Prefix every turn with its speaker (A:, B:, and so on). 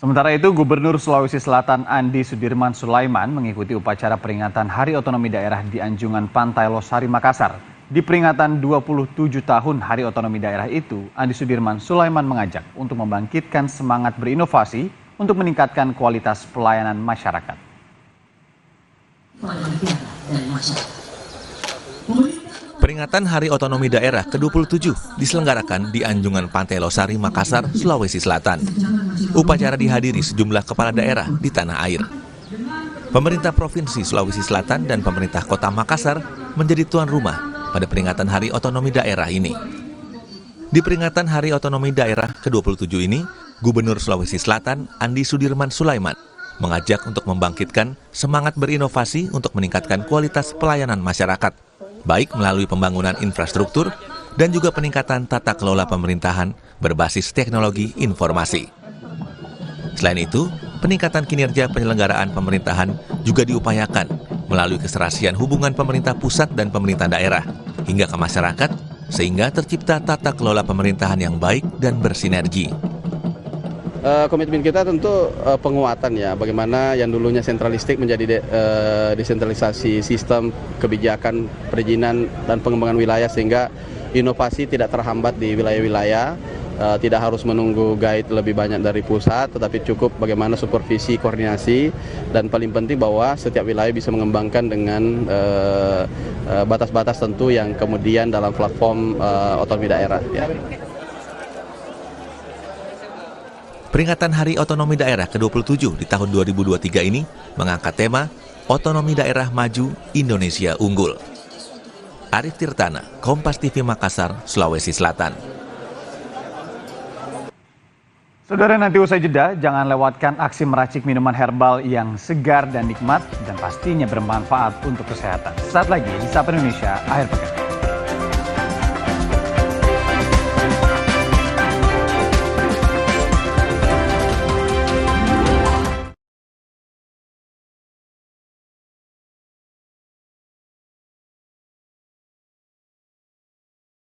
A: Sementara itu, Gubernur Sulawesi Selatan Andi Sudirman Sulaiman mengikuti upacara peringatan Hari Otonomi Daerah di Anjungan Pantai Losari, Makassar. Di peringatan 27 tahun Hari Otonomi Daerah itu, Andi Sudirman Sulaiman mengajak untuk membangkitkan semangat berinovasi untuk meningkatkan kualitas pelayanan masyarakat.
B: Peringatan Hari Otonomi Daerah ke-27 diselenggarakan di Anjungan Pantai Losari, Makassar, Sulawesi Selatan. Upacara dihadiri sejumlah kepala daerah di tanah air. Pemerintah Provinsi Sulawesi Selatan dan pemerintah Kota Makassar menjadi tuan rumah pada peringatan Hari Otonomi Daerah ini. Di peringatan Hari Otonomi Daerah ke-27 ini, Gubernur Sulawesi Selatan Andi Sudirman Sulaiman mengajak untuk membangkitkan semangat berinovasi untuk meningkatkan kualitas pelayanan masyarakat, baik melalui pembangunan infrastruktur dan juga peningkatan tata kelola pemerintahan berbasis teknologi informasi. Selain itu, peningkatan kinerja penyelenggaraan pemerintahan juga diupayakan melalui keserasian hubungan pemerintah pusat dan pemerintah daerah hingga ke masyarakat, sehingga tercipta tata kelola pemerintahan yang baik dan bersinergi.
C: Komitmen kita tentu penguatan ya, bagaimana yang dulunya sentralistik menjadi desentralisasi sistem kebijakan, perizinan dan pengembangan wilayah sehingga inovasi tidak terhambat di wilayah-wilayah, tidak harus menunggu guide lebih banyak dari pusat, tetapi cukup bagaimana supervisi, koordinasi, dan paling penting bahwa setiap wilayah bisa mengembangkan dengan batas-batas tentu yang kemudian dalam platform otonomi daerah. Ya.
B: Peringatan Hari Otonomi Daerah ke-27 di tahun 2023 ini mengangkat tema Otonomi Daerah Maju, Indonesia Unggul. Arif Tirtana, Kompas TV Makassar, Sulawesi Selatan.
A: Saudara, nanti usai jeda, jangan lewatkan aksi meracik minuman herbal yang segar dan nikmat dan pastinya bermanfaat untuk kesehatan. Saat lagi di Sapa Indonesia Akhir Pekan.